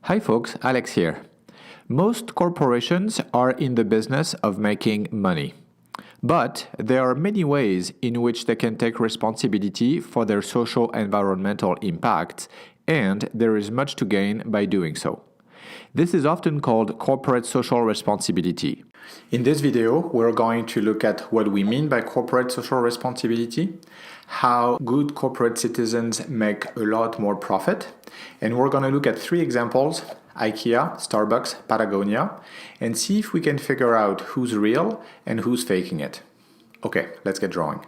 Hi folks, Alex here. Most corporations are in the business of making money. But there are many ways in which they can take responsibility for their social and environmental impacts, and there is much to gain by doing so. This is often called corporate social responsibility. In this video, we're going to look at what we mean by corporate social responsibility, how good corporate citizens make a lot more profit, and we're going to look at 3 examples: IKEA, Starbucks, Patagonia, and see if we can figure out who's real and who's faking it. Okay, let's get drawing.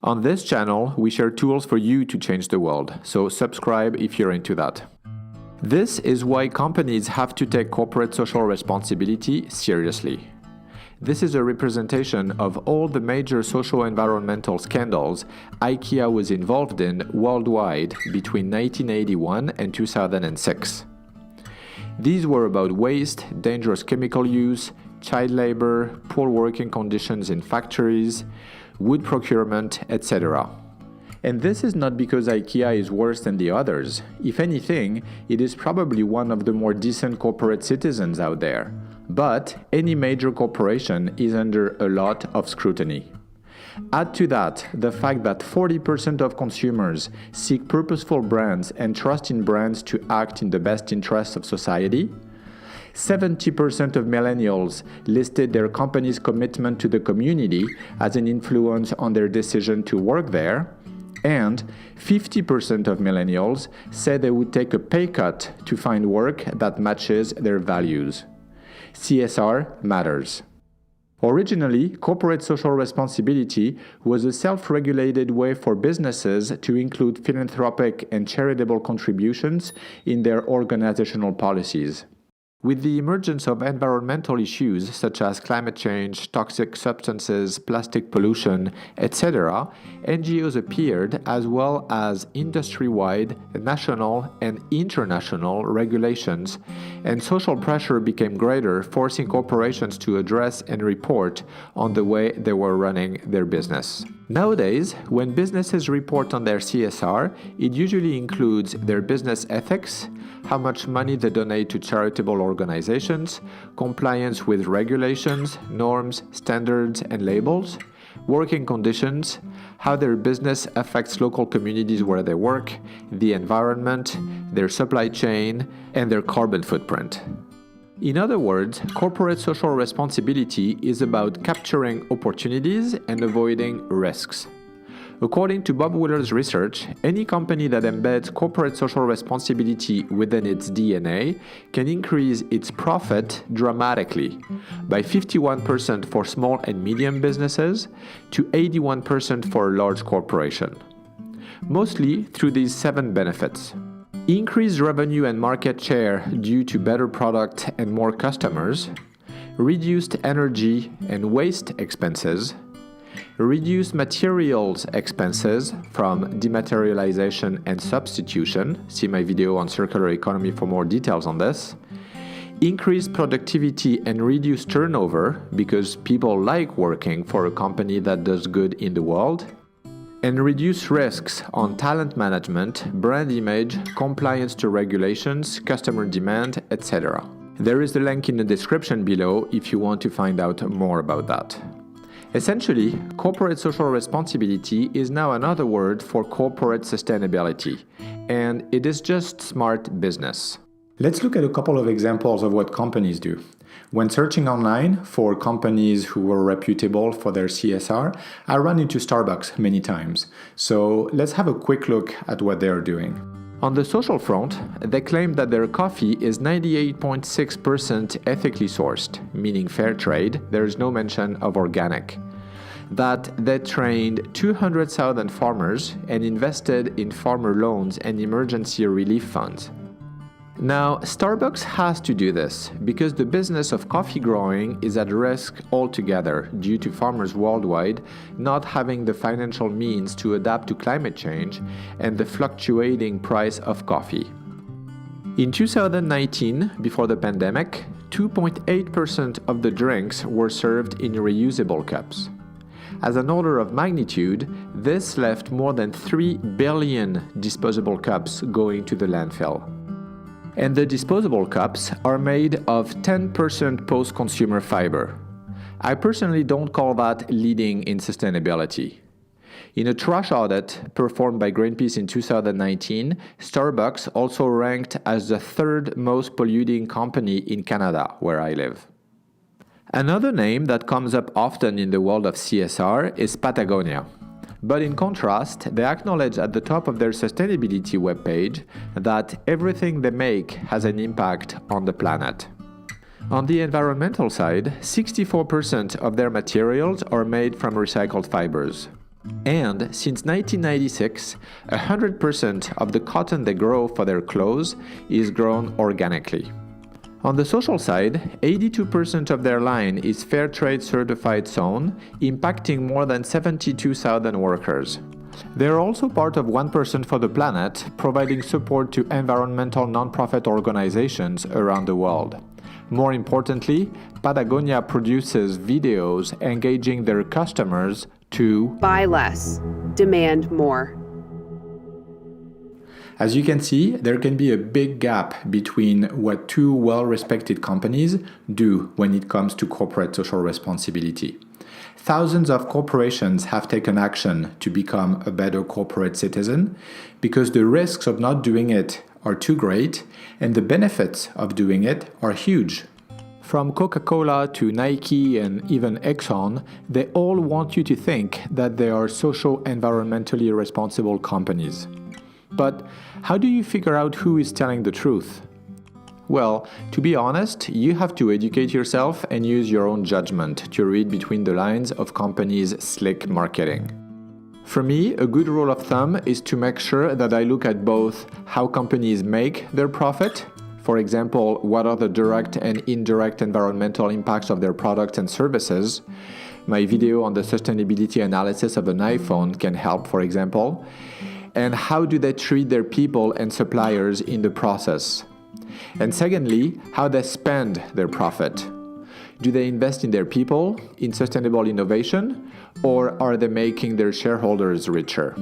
On this channel, we share tools for you to change the world, so subscribe if you're into that. This is why companies have to take corporate social responsibility seriously. This is a representation of all the major socio-environmental scandals IKEA was involved in worldwide between 1981 and 2006. These were about waste, dangerous chemical use, child labor, poor working conditions in factories, wood procurement, etc. And this is not because IKEA is worse than the others. If anything, it is probably one of the more decent corporate citizens out there. But any major corporation is under a lot of scrutiny. Add to that the fact that 40% of consumers seek purposeful brands and trust in brands to act in the best interests of society. 70% of millennials listed their company's commitment to the community as an influence on their decision to work there. And 50% of millennials said they would take a pay cut to find work that matches their values. CSR matters. Originally, corporate social responsibility was a self-regulated way for businesses to include philanthropic and charitable contributions in their organizational policies. With the emergence of environmental issues such as climate change, toxic substances, plastic pollution, etc., NGOs appeared, as well as industry-wide, national and international regulations, and social pressure became greater, forcing corporations to address and report on the way they were running their business. Nowadays, when businesses report on their CSR, it usually includes their business ethics, how much money they donate to charitable organizations, compliance with regulations, norms, standards, and labels, working conditions, how their business affects local communities where they work, the environment, their supply chain, and their carbon footprint. In other words, corporate social responsibility is about capturing opportunities and avoiding risks. According to Bob Willer's research, any company that embeds corporate social responsibility within its DNA can increase its profit dramatically, by 51% for small and medium businesses to 81% for a large corporation. Mostly through these 7 benefits. Increased revenue and market share due to better product and more customers, reduced energy and waste expenses, reduced materials expenses from dematerialization and substitution, see my video on circular economy for more details on this, increased productivity and reduced turnover because people like working for a company that does good in the world, and reduce risks on talent management, brand image, compliance to regulations, customer demand, etc. There is the link in the description below if you want to find out more about that. Essentially, corporate social responsibility is now another word for corporate sustainability, and it is just smart business. Let's look at a couple of examples of what companies do. When searching online for companies who were reputable for their CSR, I run into Starbucks many times. So let's have a quick look at what they are doing. On the social front, they claim that their coffee is 98.6% ethically sourced, meaning fair trade. There is no mention of organic. That they trained 200,000 farmers and invested in farmer loans and emergency relief funds. Now, Starbucks has to do this because the business of coffee growing is at risk altogether due to farmers worldwide not having the financial means to adapt to climate change and the fluctuating price of coffee. In 2019, before the pandemic, 2.8% of the drinks were served in reusable cups. As an order of magnitude, this left more than 3 billion disposable cups going to the landfill. And the disposable cups are made of 10% post-consumer fiber. I personally don't call that leading in sustainability. In a trash audit performed by Greenpeace in 2019, Starbucks also ranked as the third most polluting company in Canada, where I live. Another name that comes up often in the world of CSR is Patagonia. But in contrast, they acknowledge at the top of their sustainability webpage that everything they make has an impact on the planet. On the environmental side, 64% of their materials are made from recycled fibers. And since 1996, 100% of the cotton they grow for their clothes is grown organically. On the social side, 82% of their line is Fairtrade certified sewn, impacting more than 72,000 workers. They are also part of 1% for the Planet, providing support to environmental nonprofit organizations around the world. More importantly, Patagonia produces videos engaging their customers to buy less, demand more. As you can see, there can be a big gap between what two well-respected companies do when it comes to corporate social responsibility. Thousands of corporations have taken action to become a better corporate citizen because the risks of not doing it are too great and the benefits of doing it are huge. From Coca-Cola to Nike and even Exxon, they all want you to think that they are socio-environmentally responsible companies. But how do you figure out who is telling the truth? Well, to be honest, you have to educate yourself and use your own judgment to read between the lines of companies' slick marketing. For me, a good rule of thumb is to make sure that I look at both how companies make their profit. For example, what are the direct and indirect environmental impacts of their products and services? My video on the sustainability analysis of an iPhone can help, for example. And how do they treat their people and suppliers in the process? And secondly, how they spend their profit. Do they invest in their people, in sustainable innovation, or are they making their shareholders richer?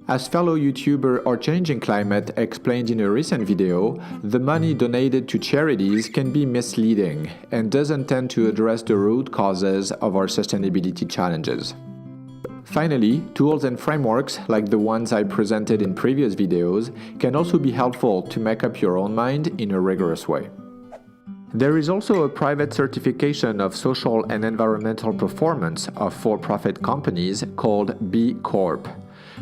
As fellow YouTuber Our Changing Climate explained in a recent video, the money donated to charities can be misleading and doesn't tend to address the root causes of our sustainability challenges. Finally, tools and frameworks like the ones I presented in previous videos can also be helpful to make up your own mind in a rigorous way. There is also a private certification of social and environmental performance of for-profit companies called B Corp.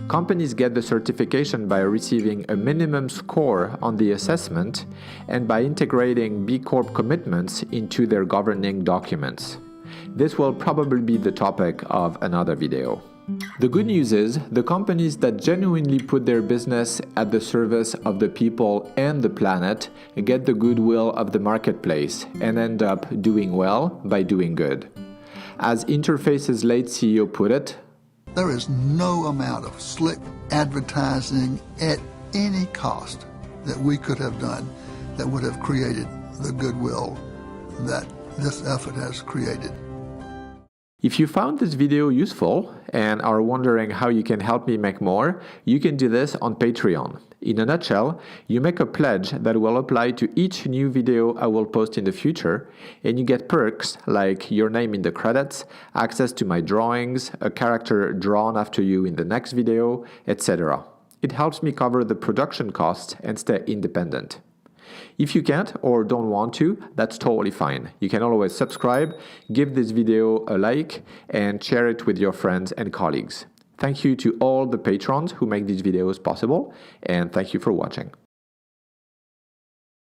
Companies get the certification by receiving a minimum score on the assessment and by integrating B Corp commitments into their governing documents. This will probably be the topic of another video. The good news is, the companies that genuinely put their business at the service of the people and the planet get the goodwill of the marketplace and end up doing well by doing good. As Interface's late CEO put it, there is no amount of slick advertising at any cost that we could have done that would have created the goodwill that this effort has created. If you found this video useful and are wondering how you can help me make more, you can do this on Patreon. In a nutshell, you make a pledge that will apply to each new video I will post in the future, and you get perks like your name in the credits, access to my drawings, a character drawn after you in the next video, etc. It helps me cover the production costs and stay independent. If you can't or don't want to, that's totally fine. You can always subscribe, give this video a like, and share it with your friends and colleagues. Thank you to all the patrons who make these videos possible, and thank you for watching.